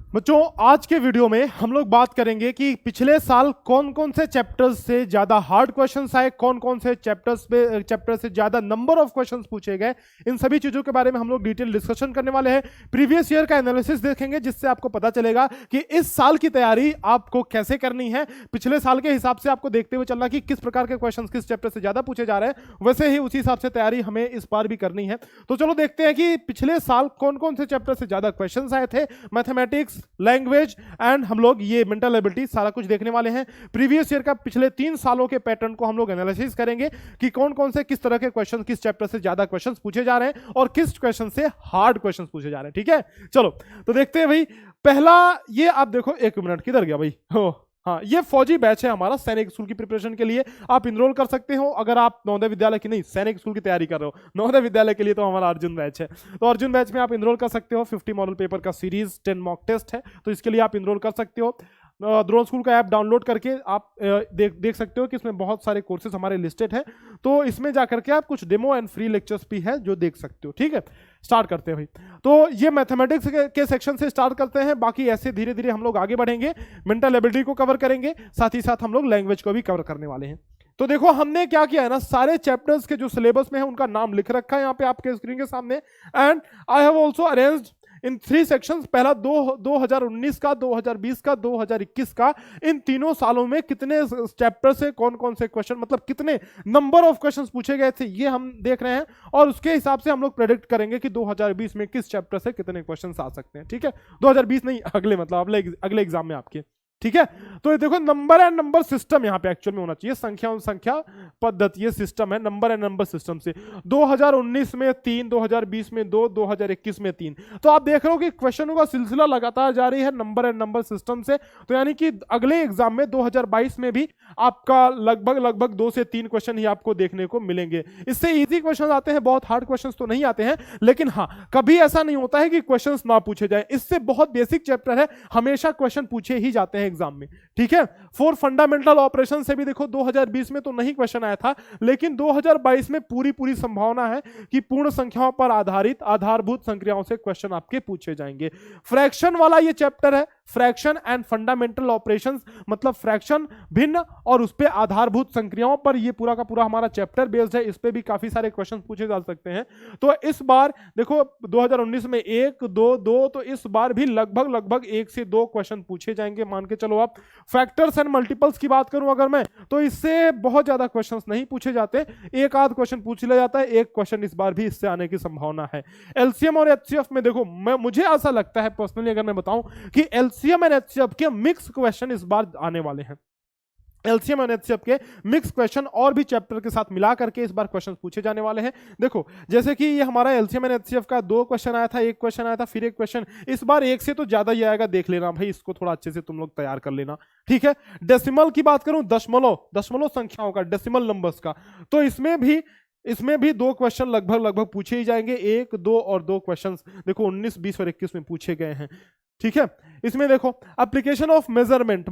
बच्चों, आज के वीडियो में हम लोग बात करेंगे कि पिछले साल कौन कौन से चैप्टर्स से ज्यादा हार्ड क्वेश्चंस आए, कौन कौन से चैप्टर से ज्यादा नंबर ऑफ क्वेश्चंस पूछे गए। इन सभी चीजों के बारे में हम लोग डिटेल डिस्कशन करने वाले हैं। प्रीवियस ईयर का एनालिसिस देखेंगे, जिससे आपको पता चलेगा कि इस साल की तैयारी आपको कैसे करनी है। पिछले साल के हिसाब से आपको देखते हुए चलना कि किस प्रकार के क्वेश्चन किस चैप्टर से ज्यादा पूछे जा रहे हैं, वैसे ही उसी हिसाब से तैयारी हमें इस बार भी करनी है। तो चलो देखते हैं कि पिछले साल कौन कौन से चैप्टर से ज्यादा क्वेश्चन आए थे। मैथमेटिक्स, लैंग्वेज एंड हम लोग ये मेंटल एबिलिटी सारा कुछ देखने वाले हैं। प्रीवियस ईयर का पिछले 3 सालों के पैटर्न को हम लोग एनालिसिस करेंगे कि कौन कौन से किस तरह के क्वेश्चन किस चैप्टर से ज्यादा क्वेश्चन पूछे जा रहे हैं और किस क्वेश्चन से हार्ड क्वेश्चन पूछे जा रहे हैं। ठीक है, चलो तो देखते हैं भाई। पहला ये आप देखो, 1 मिनट किधर गया भाई। हो हाँ, ये फौजी बैच है हमारा सैनिक स्कूल की प्रिपरेशन के लिए। आप इनरोल कर सकते हो अगर आप नवोदय विद्यालय की नहीं, सैनिक स्कूल की तैयारी कर रहे हो। नवोदय विद्यालय के लिए तो हमारा अर्जुन बैच है, तो अर्जुन बैच में आप इनरोल कर सकते हो। 50 मॉडल पेपर का सीरीज, 10 मॉक टेस्ट है, तो इसके लिए आप इनरोल कर सकते हो। द्रोण स्कूल का ऐप डाउनलोड करके आप देख सकते हो कि इसमें बहुत सारे कोर्सेज हमारे लिस्टेड हैं, तो इसमें जाकर के आप कुछ डेमो एंड फ्री लेक्चर्स भी है जो देख सकते हो। ठीक है, स्टार्ट करते हैं भाई। तो ये मैथमेटिक्स के सेक्शन से स्टार्ट करते हैं, बाकी ऐसे धीरे धीरे हम लोग आगे बढ़ेंगे। मेंटल एबिलिटी को कवर करेंगे, साथ ही साथ हम लोग लैंग्वेज को भी कवर करने वाले हैं। तो देखो हमने क्या किया है ना, सारे चैप्टर्स के जो सिलेबस में है उनका नाम लिख रखा है यहाँ पे आपके स्क्रीन के सामने। And I have also arranged in 3 sections. पहला 2019 का, 2020 का, 2021 का। इन तीनों सालों में कितने चैप्टर से कौन कौन से क्वेश्चन, मतलब कितने नंबर ऑफ क्वेश्चंस पूछे गए थे, ये हम देख रहे हैं। और उसके हिसाब से हम लोग प्रेडिक्ट करेंगे कि 2020 में किस चैप्टर से कितने क्वेश्चंस आ सकते हैं। ठीक है, 2020 नहीं, अगले मतलब अगले एग्जाम में आपके। ठीक है, तो ये देखो नंबर एंड नंबर सिस्टम यहाँ पे एक्चुअल में होना चाहिए। संख्या और संख्या पद्धति, ये सिस्टम है नंबर एंड नंबर सिस्टम से। 2019 में 3, 2020 में 2, 2021 में 3। तो आप देख रहे हो कि क्वेश्चनों का सिलसिला लगातार जारी है नंबर एंड नंबर सिस्टम से। तो यानी कि अगले एग्जाम में 2022 में भी आपका लगभग 2 से 3 क्वेश्चन ही आपको देखने को मिलेंगे। इससे इजी क्वेश्चन आते हैं, बहुत हार्ड क्वेश्चन तो नहीं आते हैं, लेकिन हाँ कभी ऐसा नहीं होता है कि क्वेश्चन ना पूछे जाए। इससे बहुत बेसिक चैप्टर है, हमेशा क्वेश्चन पूछे ही जाते हैं एग्जाम में। ठीक है, फॉर फंडामेंटल ऑपरेशन से भी देखो 2020 में तो नहीं क्वेश्चन आया था, लेकिन 2022 में पूरी संभावना है कि पूर्ण संख्याओं पर आधारित आधारभूत संख्याओं से क्वेश्चन आपके पूछे जाएंगे। फ्रैक्शन वाला ये चैप्टर है, फ्रैक्शन एंड फंडामेंटल ऑपरेशंस, मतलब फ्रैक्शन भिन्न और उस पे आधारभूत संख्याओं पर ये पूरा का पूरा हमारा चैप्टर बेस्ड है। इस पे भी काफी सारे क्वेश्चन पूछे जा सकते हैं। तो इस बार देखो 2019 में 1, 2, 2, तो इस बार भी लगभग 1 से 2 क्वेश्चन पूछे जाएंगे, मान के चलो आप। फैक्टर्स एंड मल्टीपल्स की बात करूं अगर मैं, तो इससे बहुत ज्यादा क्वेश्चंस नहीं पूछे जाते, एक आध क्वेश्चन पूछ लिया जाता है। एक क्वेश्चन इस बार भी इससे आने की संभावना है। एलसीएम और एचसीएफ में देखो, मुझे ऐसा लगता है पर्सनली अगर मैं बताऊं कि एलसीएम एंड एचसीएफ के मिक्स क्वेश्चन इस बार आने वाले हैं। एलसीएम और एचसीएफ के मिक्स क्वेश्चन और भी चैप्टर के साथ मिला करके इस बार क्वेश्चन पूछे जाने वाले हैं। देखो जैसे कि ये हमारा एलसीएम एंड एचसीएफ का 2 क्वेश्चन आया था, 1 क्वेश्चन आया था, फिर 1 क्वेश्चन। इस बार 1 से तो ज्यादा ही आएगा, देख लेना भाई, इसको थोड़ा अच्छे से तुम लोग तैयार कर लेना। ठीक है, डेसिमल की बात करूं, दशमलव संख्याओं का, डेसिमल नंबर्स का, तो इसमें भी 2 क्वेश्चन लगभग पूछे ही जाएंगे। 1, 2 और 2 क्वेश्चन देखो 19, 20 और 21 में पूछे गए हैं। ठीक है, इसमें देखो एप्लीकेशन ऑफ मेजरमेंट,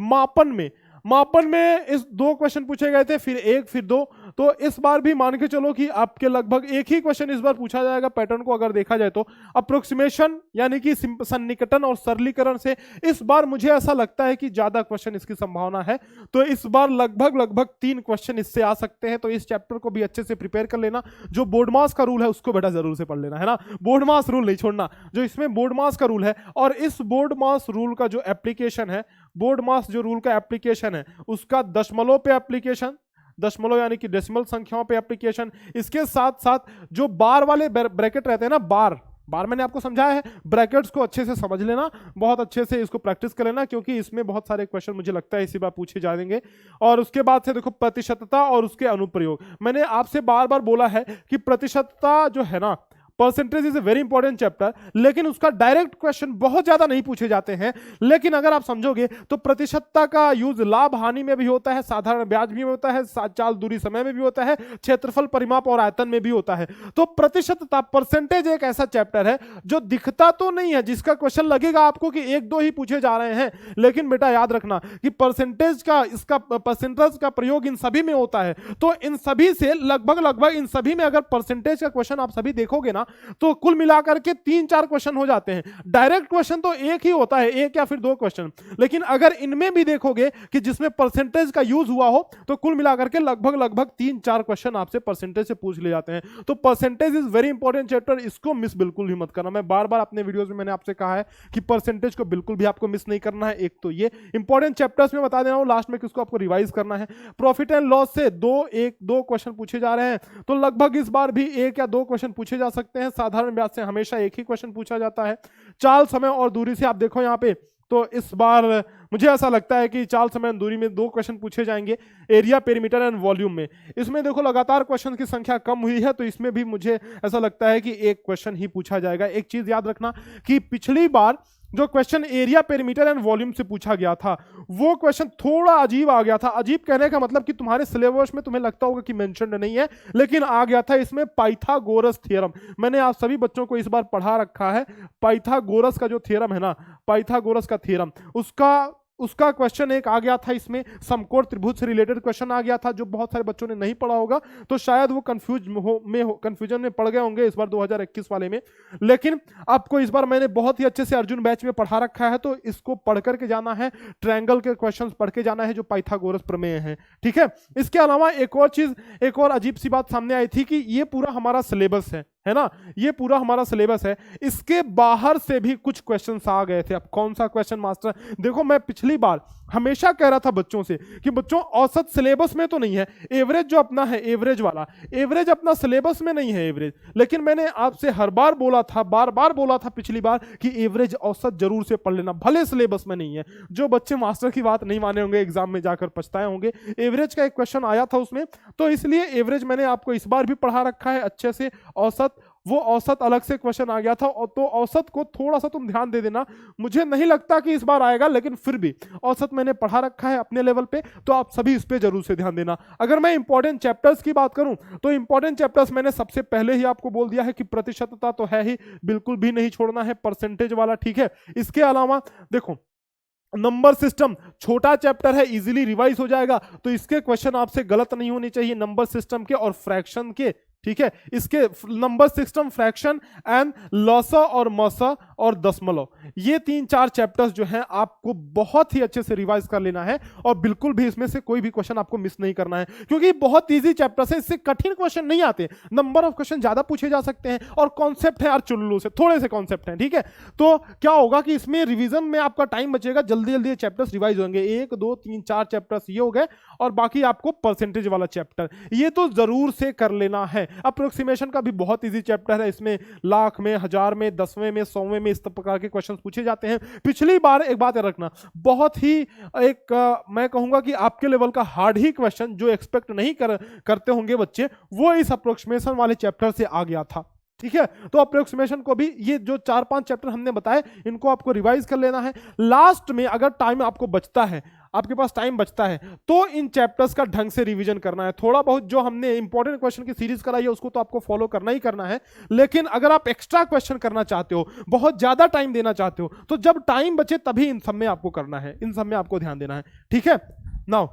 मापन में इस 2 क्वेश्चन पूछे गए थे, फिर 1 फिर 2। तो इस बार भी मान के चलो कि आपके लगभग एक ही क्वेश्चन इस बार पूछा जाएगा। पैटर्न को अगर देखा जाए तो अप्रोक्सीमेशन यानी कि सन्निकटन और सरलीकरण से इस बार मुझे ऐसा लगता है कि ज्यादा क्वेश्चन इसकी संभावना है। तो इस बार लगभग 3 क्वेश्चन इससे आ सकते हैं। तो इस चैप्टर को भी अच्छे से प्रिपेयर कर लेना। जो बोर्ड मास का रूल है उसको बेटा जरूर से पढ़ लेना, है ना। बोर्ड मास रूल नहीं छोड़ना, जो इसमें बोर्ड मास का रूल है। और इस बोर्ड मास रूल का जो एप्लीकेशन है, बोर्ड मास जो रूल का एप्लीकेशन है, उसका दशमलव पे एप्लीकेशन, दशमलव यानी कि डेसिमल संख्याओं पे एप्लीकेशन, इसके साथ साथ जो बार वाले ब्रैकेट रहते हैं ना, बार मैंने आपको समझाया है, ब्रैकेट्स को अच्छे से समझ लेना, बहुत अच्छे से इसको प्रैक्टिस कर लेना, क्योंकि इसमें बहुत सारे क्वेश्चन मुझे लगता है इसी बार पूछे जाएंगे। और उसके बाद से देखो प्रतिशतता और उसके अनुप्रयोग। मैंने आपसे बार बार बोला है कि प्रतिशतता जो है ना, percentage is a very important chapter, लेकिन उसका डायरेक्ट क्वेश्चन बहुत ज्यादा नहीं पूछे जाते हैं। लेकिन अगर आप समझोगे तो प्रतिशतता का यूज लाभ हानि में भी होता है, साधारण ब्याज भी होता है, चाल दूरी समय में भी होता है, क्षेत्रफल परिमाप और आयतन में भी होता है। तो प्रतिशतता, परसेंटेज एक ऐसा चैप्टर है जो दिखता तो नहीं है, जिसका क्वेश्चन लगेगा आपको कि 1-2 ही पूछे जा रहे हैं, लेकिन बेटा याद रखना कि परसेंटेज का प्रयोग इन सभी में होता है। तो इन सभी से लगभग इन सभी में अगर परसेंटेज का क्वेश्चन आप सभी देखोगे ना, तो कुल मिलाकर के 3-4 क्वेश्चन हो जाते हैं। डायरेक्ट क्वेश्चन तो एक ही होता है, एक या फिर 2 क्वेश्चन, लेकिन अगर इनमें भी देखोगे कि जिसमें परसेंटेज का यूज हुआ हो तो कुल मिलाकर के लगभग 3-4 क्वेश्चन आपसे परसेंटेज से पूछ ले जाते हैं। तो percentage is very important chapter, इसको मिस बिल्कुल भी मत करना। मैं बार बार अपने वीडियोस में मैंने आपसे कहा है कि परसेंटेज को बिल्कुल भी आपको मिस नहीं करना है। एक तो ये इंपॉर्टेंट चैप्टर्स में बता दे रहा हूं लास्ट में किसको आपको रिवाइज करना है। प्रॉफिट एंड लॉस से 2 क्वेश्चन पूछे जा रहे हैं, तो लगभग इस बार भी 1 या 2 क्वेश्चन पूछे जा सकते हैं। साधारण ब्याज से हमेशा एक ही क्वेश्चन पूछा जाता है। चाल, समय और दूरी से आप देखो यहाँ पे, तो इस बार मुझे ऐसा लगता है कि चाल, समय और दूरी में 2 क्वेश्चन पूछे जाएंगे। एरिया, पेरीमीटर एंड वॉल्यूम में इसमें देखो लगातार क्वेश्चन की संख्या कम हुई है, तो इसमें भी मुझे ऐसा लगता है कि 1 क्वेश्चन ही पूछा जाएगा। एक चीज याद रखना कि पिछली बार जो question area, perimeter and volume से पूछा गया था वो क्वेश्चन थोड़ा अजीब आ गया था। अजीब कहने का मतलब कि तुम्हारे सिलेबस में तुम्हें लगता होगा कि मेंशन्ड नहीं है, लेकिन आ गया था इसमें पाइथागोरस थ्योरम। मैंने आप सभी बच्चों को इस बार पढ़ा रखा है पाइथागोरस का जो थ्योरम है ना, पाइथागोरस का थ्योरम, उसका क्वेश्चन एक आ गया था इसमें। समकोण त्रिभुज से रिलेटेड क्वेश्चन आ गया था जो बहुत सारे बच्चों ने नहीं पढ़ा होगा, तो शायद वो कंफ्यूजन में पड़ गए होंगे इस बार 2021 वाले में। लेकिन आपको इस बार मैंने बहुत ही अच्छे से अर्जुन बैच में पढ़ा रखा है, तो इसको पढ़ करके जाना है। ट्रायंगल के क्वेश्चंस पढ़ के जाना है जो पाइथागोरस प्रमेय है, ठीक है। इसके अलावा एक और चीज, एक और अजीब सी बात सामने आई थी कि ये पूरा हमारा सिलेबस है ना, ये पूरा हमारा सिलेबस है, इसके बाहर से भी कुछ क्वेश्चंस आ गए थे। अब कौन सा क्वेश्चन मास्टर, देखो मैं पिछली बार हमेशा कह रहा था बच्चों से कि बच्चों औसत सिलेबस में तो नहीं है, एवरेज जो अपना है, एवरेज वाला, एवरेज अपना सिलेबस में नहीं है एवरेज। लेकिन मैंने आपसे हर बार बोला था, बार बार बोला था पिछली बार कि एवरेज औसत जरूर से पढ़ लेना, भले सिलेबस में नहीं है। जो बच्चे मास्टर की बात नहीं माने होंगे एग्जाम में जाकर पछताए होंगे। एवरेज का एक क्वेश्चन आया था उसमें, तो इसलिए एवरेज मैंने आपको इस बार भी पढ़ा रखा है अच्छे से। औसत, वो औसत अलग से क्वेश्चन आ गया था, तो औसत को थोड़ा सा तुम ध्यान दे देना। मुझे नहीं लगता कि इस बार आएगा, लेकिन फिर भी औसत मैंने पढ़ा रखा है अपने लेवल पे, तो आप सभी इस पे जरूर से ध्यान देना। अगर मैं इंपॉर्टेंट चैप्टर्स की बात करूं तो इंपॉर्टेंट चैप्टर्स मैंने सबसे पहले ही आपको बोल दिया है कि प्रतिशतता तो है ही, बिल्कुल भी नहीं छोड़ना है, परसेंटेज वाला, ठीक है। इसके अलावा देखो नंबर सिस्टम, छोटा चैप्टर है, इजीली रिवाइज हो जाएगा, तो इसके क्वेश्चन आपसे गलत नहीं होने चाहिए, नंबर सिस्टम के और फ्रैक्शन के, ठीक है। इसके नंबर सिस्टम, फ्रैक्शन एंड लॉसा और मौसा और दशमलव, ये 3-4 चैप्टर्स जो हैं आपको बहुत ही अच्छे से रिवाइज कर लेना है, और बिल्कुल भी इसमें से कोई भी क्वेश्चन आपको मिस नहीं करना है, क्योंकि बहुत इजी चैप्टर्स है, इससे कठिन क्वेश्चन नहीं आते। नंबर ऑफ क्वेश्चन ज्यादा पूछे जा सकते हैं, और कॉन्सेप्ट है यार चुल्लू से, थोड़े से कॉन्सेप्ट हैं, ठीक है। तो क्या होगा कि इसमें रिवीजन में आपका टाइम बचेगा, जल्दी जल्दी चैप्टर्स रिवाइज होंगे। 1, 2, 3, 4 चैप्टर्स ये हो गए, और बाकी आपको परसेंटेज वाला चैप्टर ये तो जरूर से कर लेना है। अप्रोक्सीमेशन का भी बहुत इजी चैप्टर है, इसमें लाख में, हजार में, 10वें में, 100वें में इस प्रकार के क्वेश्चन पूछे जाते हैं। पिछली बार एक बात याद रखना, बहुत ही मैं कहूंगा कि आपके लेवल का हार्ड ही क्वेश्चन जो एक्सपेक्ट नहीं करते होंगे बच्चे, वो इस अप्रोक्सीमेशन वाले चैप्टर से आ गया था, ठीक है। तो अप्रोक्सीमेशन को भी, ये जो 4-5 चैप्टर हमने बताए, इनको आपको रिवाइज कर लेना है। लास्ट में अगर टाइम आपको बचता है, आपके पास टाइम बचता है, तो इन चैप्टर्स का ढंग से रिवीजन करना है। थोड़ा बहुत जो हमने इंपॉर्टेंट क्वेश्चन की सीरीज कराई है उसको तो आपको फॉलो करना ही करना है, लेकिन अगर आप एक्स्ट्रा क्वेश्चन करना चाहते हो, बहुत ज्यादा टाइम देना चाहते हो, तो जब टाइम बचे तभी इन सब में आपको करना है, इन सब में आपको ध्यान देना है, ठीक है। नाउ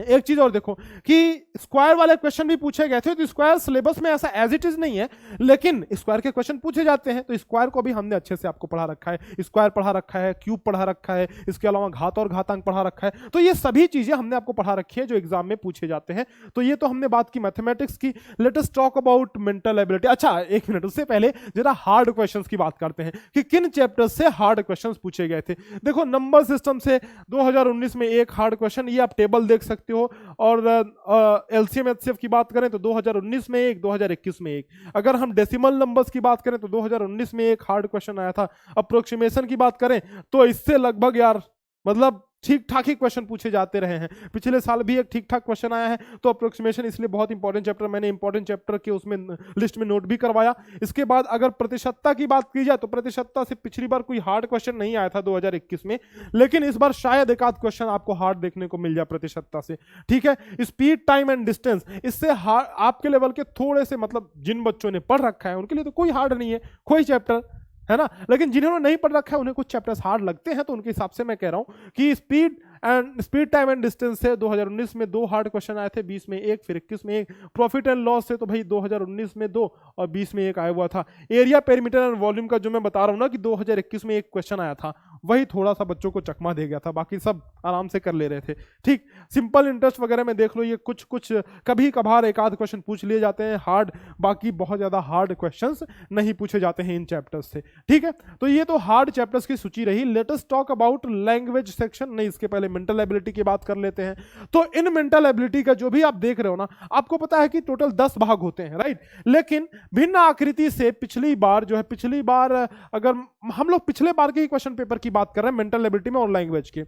एक चीज और देखो कि स्क्वायर वाले क्वेश्चन भी पूछे गए थे, तो स्क्वायर सिलेबस में ऐसा एज इट इज नहीं है, लेकिन स्क्वायर के क्वेश्चन पूछे जाते हैं, तो स्क्वायर को भी हमने अच्छे से आपको पढ़ा रखा है। स्क्वायर पढ़ा रखा है, क्यूब पढ़ा रखा है, इसके अलावा घात और घातांक पढ़ा रखा है, तो ये सभी चीजें हमने आपको पढ़ा रखी है जो एग्जाम में पूछे जाते हैं। तो ये तो हमने बात की मैथमेटिक्स की। Let us talk about mental ability. अच्छा एक मिनट, उससे पहले जरा हार्ड क्वेश्चंस की बात करते हैं कि किन चैप्टर्स से हार्ड क्वेश्चंस पूछे गए थे। देखो नंबर सिस्टम से 2019 में एक हार्ड क्वेश्चन, ये आप टेबल देख सकते हो, और एलसीएम एचसीएफ की बात करें तो 2019 में एक, 2021 में एक। अगर हम डेसिमल नंबर्स की बात करें तो 2019 में एक हार्ड क्वेश्चन आया था। अप्रोक्सीमेशन की बात करें तो इससे लगभग यार मतलब ठीक ठाक ही क्वेश्चन पूछे जाते रहे हैं। पिछले साल भी एक ठीक ठाक क्वेश्चन आया है, तो अप्रोक्सीमेशन इसलिए बहुत इंपॉर्टेंट चैप्टर, मैंने इंपॉर्टेंट चैप्टर के उसमें लिस्ट में नोट भी करवाया। इसके बाद अगर प्रतिशतता की बात की जाए तो प्रतिशतता से पिछली बार कोई हार्ड क्वेश्चन नहीं आया था 2021 में, लेकिन इस बार शायद एक आध क्वेश्चन आपको हार्ड देखने को मिल जाए प्रतिशतता से, ठीक है। स्पीड, टाइम एंड डिस्टेंस, इससे आपके लेवल के थोड़े से, मतलब जिन बच्चों ने पढ़ रखा है उनके लिए तो कोई हार्ड नहीं है कोई चैप्टर, है ना, लेकिन जिन्होंने नहीं पढ़ रखा है उन्हें कुछ चैप्टर्स हार्ड लगते हैं, तो उनके हिसाब से मैं कह रहा हूं कि speed and speed time and distance से 2019 में 2 हार्ड क्वेश्चन आए थे, 20 में 1, फिर 21 में 1। प्रॉफिट एंड लॉस से तो भाई 2019 में 2 और 20 में 1 आया हुआ था। एरिया, पेरीमीटर एंड वॉल्यूम का जो मैं बता रहा हूँ ना कि 2021 में 1 क्वेश्चन आया था, वही थोड़ा सा बच्चों को चकमा दे गया था, बाकी सब आराम से कर ले रहे थे। ठीक, सिंपल इंटरेस्ट वगैरह में देख लो, ये कुछ कुछ कभी कभार एक आध क्वेश्चन पूछ लिए जाते हैं हार्ड, बाकी बहुत ज्यादा हार्ड क्वेश्चंस नहीं पूछे जाते हैं इन चैप्टर्स से। ठीक है, तो ये तो हार्ड चैप्टर्स की सूची रही। Let us talk about language section. नहीं, इसके पहले मेंटल एबिलिटी की बात कर लेते हैं। तो इन मेंटल एबिलिटी का जो भी आप देख रहे हो ना, आपको पता है कि टोटल 10 भाग होते हैं, राइट। लेकिन भिन्न आकृति से पिछली बार अगर हम लोग पिछले बार के क्वेश्चन पेपर की बात कर रहे हैं मेंटल एबिलिटी में और लैंग्वेज के,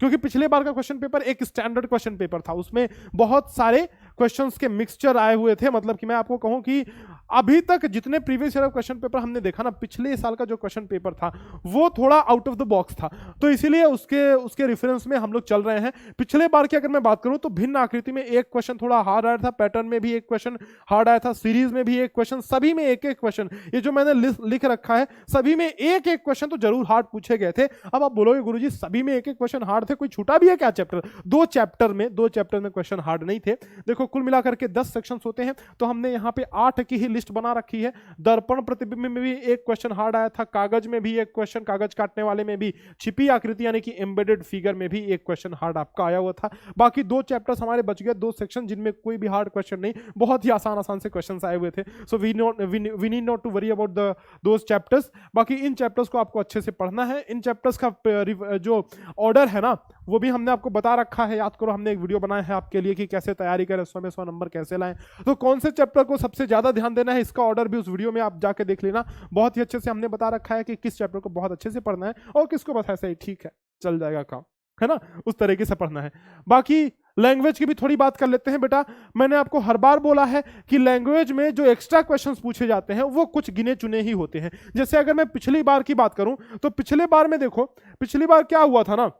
क्योंकि पिछले बार का क्वेश्चन पेपर एक स्टैंडर्ड क्वेश्चन पेपर था, उसमें बहुत सारे क्वेश्चंस के मिक्सचर आए हुए थे। मतलब कि मैं आपको कहूं कि अभी तक जितने प्रीवियस ईयर क्वेश्चन पेपर हमने देखा ना, पिछले साल का जो क्वेश्चन पेपर था वो थोड़ा आउट ऑफ द बॉक्स था, तो इसीलिए उसके रेफरेंस में हम लोग चल रहे हैं। पिछले बार की अगर मैं बात करूं तो भिन्न आकृति में एक क्वेश्चन थोड़ा हार्ड आया था, पैटर्न में भी एक क्वेश्चन हार्ड आया था, सीरीज में भी एक क्वेश्चन, सभी में एक एक क्वेश्चन, ये जो मैंने लिख रखा है सभी में एक एक क्वेश्चन तो जरूर हार्ड पूछे गए थे। अब आप बोलोगे गुरुजी सभी में एक एक क्वेश्चन हार्ड थे, कोई छूटा भी है क्या चैप्टर? दो चैप्टर में क्वेश्चन हार्ड नहीं थे। देखो कुल मिलाकर के 10 सेक्शंस होते हैं, तो हमने यहाँ पे 8 की ही लिस्ट बना रखी है। दर्पण प्रतिबिंब में भी एक क्वेश्चन हार्ड आया था, कागज में भी एक क्वेश्चन, कागज काटने वाले में भी, छिपी आकृति यानी कि एम्बेडेड फिगर में भी एक क्वेश्चन हार्ड आपका आया हुआ था। बाकी 2 चैप्टर्स हमारे बच गए, 2 सेक्शन जिनमें कोई भी हार्ड क्वेश्चन नहीं, बहुत ही आसान से क्वेश्चन आए हुए थे। So we need not to worry about those chapters. बाकी इन चैप्टर्स को आपको अच्छे से पढ़ना है। इन चैप्टर्स का जो ऑर्डर है ना, वो भी हमने आपको बता रखा है, याद करो, हमने एक वीडियो बनाया है आपके लिए कि कैसे तैयारी करें, 100 में 100 नंबर कैसे लाएं। तो कौन से चैप्टर को सबसे ज्यादा ध्यान देना है, इसका ऑर्डर भी उस वीडियो में आप जाके देख लेना। बहुत ही अच्छे से हमने बता रखा है कि किस चैप्टर को बहुत अच्छे से पढ़ना है और किसको बस ऐसे ही ठीक है चल जाएगा काम, है ना, उस तरीके से पढ़ना है। बाकी लैंग्वेज की भी थोड़ी बात कर लेते हैं बेटा। मैंने आपको हर बार बोला है कि लैंग्वेज में जो एक्स्ट्रा क्वेश्चंस पूछे जाते हैं वो कुछ गिने चुने ही होते हैं। जैसे अगर मैं पिछली बार की बात करूं तो पिछले बार में देखो, पिछली बार क्या हुआ था ना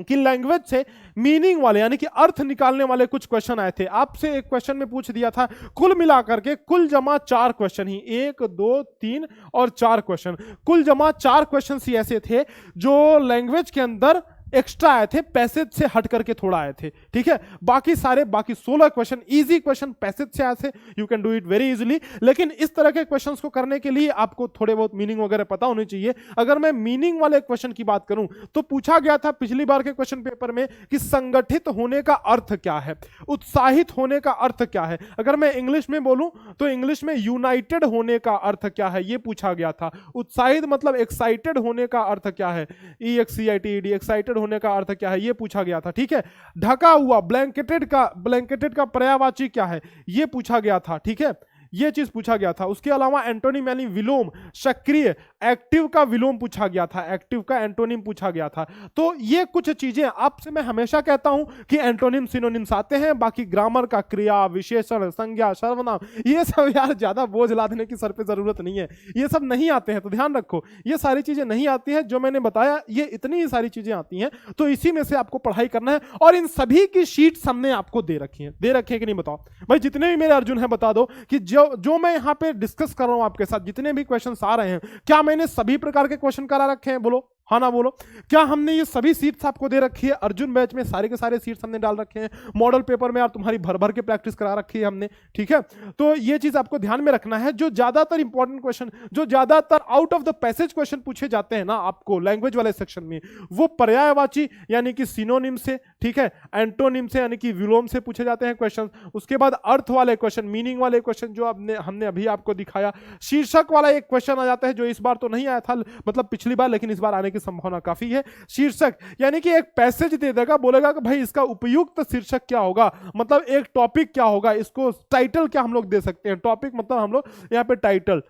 कि लैंग्वेज से मीनिंग वाले यानी कि अर्थ निकालने वाले कुछ क्वेश्चन आए थे। आपसे एक क्वेश्चन में पूछ दिया था कुल मिलाकर के कुल जमा 4 क्वेश्चन ही, 1 2 3 और 4 क्वेश्चन, कुल जमा 4 क्वेश्चन ही ऐसे थे जो लैंग्वेज के अंदर एक्स्ट्रा आए थे, पैसेज से हट करके थोड़ा आए थे। ठीक है, बाकी 16 क्वेश्चन इजी क्वेश्चन पैसेज से आए थे, you can do it very easily. लेकिन इस तरह के क्वेश्चंस को करने के लिए आपको थोड़े बहुत मीनिंग वगैरह पता होनी चाहिए। अगर मैं मीनिंग वाले क्वेश्चन की बात करूं तो पूछा गया था पिछली बार के क्वेश्चन पेपर में कि संगठित होने का अर्थ क्या है, उत्साहित होने का अर्थ क्या है। अगर मैं इंग्लिश में बोलूं तो इंग्लिश में यूनाइटेड होने का अर्थ क्या है, यह पूछा गया था। उत्साहित मतलब एक्साइटेड होने का अर्थ क्या है, EXCITED, एक्साइटेड होने का अर्थ क्या है, यह पूछा गया था। ठीक है, ढका हुआ ब्लैंकेटेड का पर्यायवाची क्या है, यह पूछा गया था। ठीक है, यह चीज पूछा गया था। उसके अलावा एंटोनिम यानी विलोम, सक्रिय, एक्टिव का विलोम पूछा गया था, एक्टिव का एंटोनिम पूछा गया था। तो ये कुछ चीजें आपसे मैं हमेशा कहता हूं कि एंटोनिम सिनोनिम्स आते हैं, बाकी ग्रामर का क्रिया, विशेषण, संज्ञा, सर्वनाम, ये सब यार ज्यादा बोझ लादने की सर पे जरूरत नहीं है, ये सब नहीं आते हैं। तो ध्यान रखो, ये सारी चीजें नहीं आती हैं जो मैंने बताया, ये इतनी ही सारी चीजें आती हैं। तो इसी में से आपको पढ़ाई करना है और इन सभी की शीट्स हमने आपको दे रखी है कि नहीं बताओ भाई, जितने भी मेरे अर्जुन है बता दो कि जो मैं यहां पे डिस्कस कर रहा हूं आपके साथ, जितने भी क्वेश्चंस आ रहे हैं, क्या मैंने सभी प्रकार के क्वेश्चन करा रखे हैं? बोलो हाँ ना बोलो। क्या हमने ये सभी सीट्स आपको दे रखी है? अर्जुन बैच में सारे के सारे सीट्स हमने डाल रखे हैं। मॉडल पेपर में यार तुम्हारी भर भर के प्रैक्टिस करा रखी है हमने। ठीक है, तो ये चीज आपको ध्यान में रखना है। जो ज्यादातर इंपॉर्टेंट क्वेश्चन, जो ज्यादातर out of the passage question पूछे जाते हैं ना आपको लैंग्वेज वाले सेक्शन में, वो पर्यायवाची यानी कि सिनोनिम से, ठीक है, एंटोनिम से यानी कि विलोम से पूछे जाते हैं क्वेश्चन। उसके बाद अर्थ वाले क्वेश्चन, मीनिंग वाले क्वेश्चन जो हमने अभी आपको दिखाया। शीर्षक वाला एक क्वेश्चन आ जाता है जो इस बार तो नहीं आया था, मतलब पिछली बार, लेकिन इस बार आने की संभावना काफी है। शीर्षक यानी कि एक पैसेज दे देगा, बोलेगा कि भाई इसका उपयुक्त शीर्षक क्या होगा, मतलब एक टॉपिक क्या होगा, इसको टाइटल क्या हम लोग दे सकते हैं। टॉपिक मतलब हम लोग यहाँ पे टाइटल,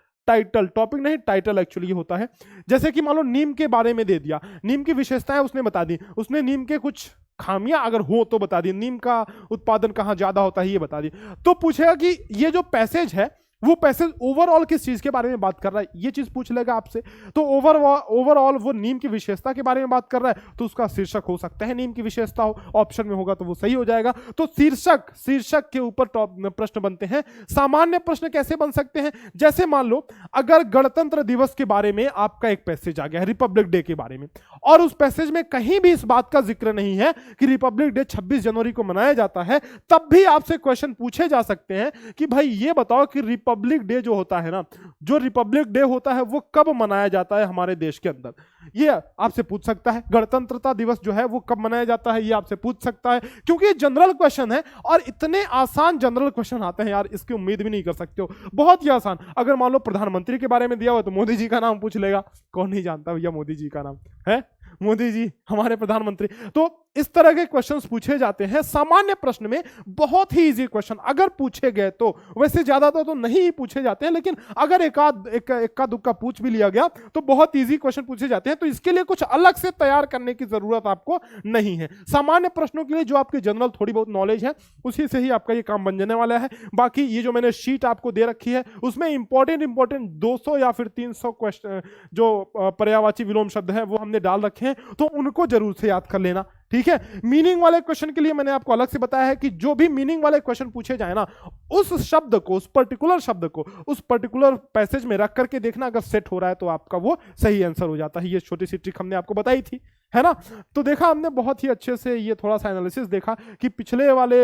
टॉपिक नहीं, टाइटल एक्चुअली होता है। जैसे कि मान लो नीम के बारे में दे दिया, नीम की विशेषताएं उसने बता दी, उसने नीम के कुछ खामियां अगर हो तो बता दी, नीम का उत्पादन कहां ज्यादा होता है ये बता दी। तो पूछेगा कि ये जो पैसेज है वो पैसेज ओवरऑल किस चीज के बारे में बात कर रहा है, ये चीज पूछ लेगा आपसे। तो ओवरऑल वो नीम की विशेषता के बारे में बात कर रहा है, तो उसका शीर्षक हो सकता है नीम की विशेषता हो, ऑप्शन में होगा तो वो सही हो जाएगा। तो शीर्षक के ऊपर प्रश्न बनते हैं। सामान्य प्रश्न कैसे बन सकते हैं, जैसे मान लो अगर गणतंत्र दिवस के बारे में आपका एक पैसेज आ गया है, रिपब्लिक डे के बारे में, और उस पैसेज में कहीं भी इस बात का जिक्र नहीं है कि रिपब्लिक डे 26 जनवरी को मनाया जाता है, तब भी आपसे क्वेश्चन पूछे जा सकते हैं कि भाई ये बताओ कि रिपब्लिक डे जो होता है ना, जो रिपब्लिक डे होता है वो कब मनाया जाता है हमारे देश के अंदर, ये आपसे पूछ सकता है। गणतंत्रता दिवस जो है वो कब मनाया जाता है, ये आपसे पूछ सकता है, क्योंकि ये जनरल क्वेश्चन है और इतने आसान जनरल क्वेश्चन आते हैं यार, इसकी उम्मीद भी नहीं कर सकते हो, बहुत ही आसान। अगर मान लो प्रधानमंत्री के बारे में दिया हुआ तो मोदी जी का नाम पूछ लेगा, कौन नहीं जानता भैया मोदी जी का नाम है, मोदी जी हमारे प्रधानमंत्री। तो इस तरह के क्वेश्चंस पूछे जाते हैं सामान्य प्रश्न में, बहुत ही इजी क्वेश्चन अगर पूछे गए तो, वैसे ज्यादा तो नहीं ही पूछे जाते हैं, लेकिन अगर एका दुक्का पूछ भी लिया गया तो बहुत इजी क्वेश्चन पूछे जाते हैं। तो इसके लिए कुछ अलग से तैयार करने की जरूरत आपको नहीं है। सामान्य प्रश्नों के लिए जो आपकी जनरल थोड़ी बहुत नॉलेज है उसी से ही आपका ये काम बन जाने वाला है। बाकी ये जो मैंने शीट आपको दे रखी है उसमें इंपॉर्टेंट 200 या फिर 300 क्वेश्चन जो पर्यायवाची विलोम शब्द है वो हमने डाल रखे हैं, तो उनको जरूर से याद कर लेना, ठीक है। मीनिंग वाले क्वेश्चन के लिए मैंने आपको अलग से बताया है कि जो भी मीनिंग वाले क्वेश्चन पूछे जाए ना, उस शब्द को, उस पर्टिकुलर शब्द को उस पर्टिकुलर पैसेज में रख करके देखना, अगर सेट हो रहा है तो आपका वो सही आंसर हो जाता है। ये छोटी सी ट्रिक हमने आपको बताई थी, है ना। तो देखा हमने बहुत ही अच्छे से, ये थोड़ा सा एनालिसिस देखा कि पिछले वाले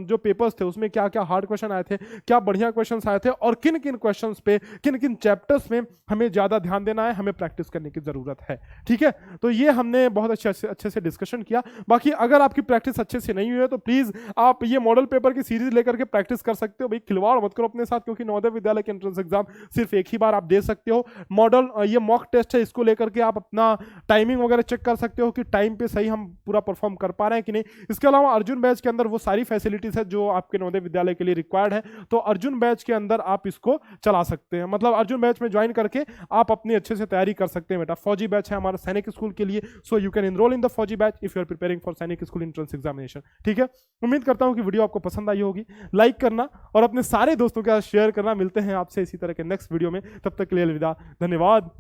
जो पेपर्स थे उसमें क्या क्या हार्ड क्वेश्चन आए थे, क्या बढ़िया क्वेश्चन आए थे, और किन किन क्वेश्चन पे, किन किन चैप्टर्स में हमें ज्यादा ध्यान देना है, हमें प्रैक्टिस करने की जरूरत है, ठीक है। तो ये हमने बहुत अच्छे से डिस्कशन किया। बाकी अगर आपकी प्रैक्टिस अच्छे से नहीं हुई है तो प्लीज आप ये मॉडल पेपर की सीरीज लेकर के प्रैक्टिस कर सकते हो। भाई खिलवाड़ मत करो अपने साथ, क्योंकि नवोदय विद्यालय के एंट्रेंस एग्जाम सिर्फ एक ही बार आप दे सकते हो। मॉडल ये मॉक टेस्ट है, इसको लेकर के आप अपना टाइमिंग वगैरह चेक कर सकते हो कि टाइम पे सही हम पूरा परफॉर्म कर पा रहे हैं कि नहीं। इसके अलावा अर्जुन बैच के अंदर वो सारी फैसिलिटीज है जो आपके नवोदय विद्यालय के लिए रिक्वायर्ड है, तो अर्जुन बैच के अंदर आप इसको चला सकते हैं। मतलब अर्जुन बैच में ज्वाइन करके आप अपनी अच्छे से तैयारी कर सकते हैं बेटा। फौजी बैच है हमारा सैनिक स्कूल के लिए, so you can enroll in the Fauji batch if you are preparing for Sainik school entrance examination, ठीक है। उम्मीद करता हूं कि वीडियो आपको पसंद आई होगी। लाइक करना और अपने सारे दोस्तों के साथ शेयर करना। मिलते हैं आपसे इसी तरह के नेक्स्ट वीडियो में, तब तक के लिए अलविदा, धन्यवाद।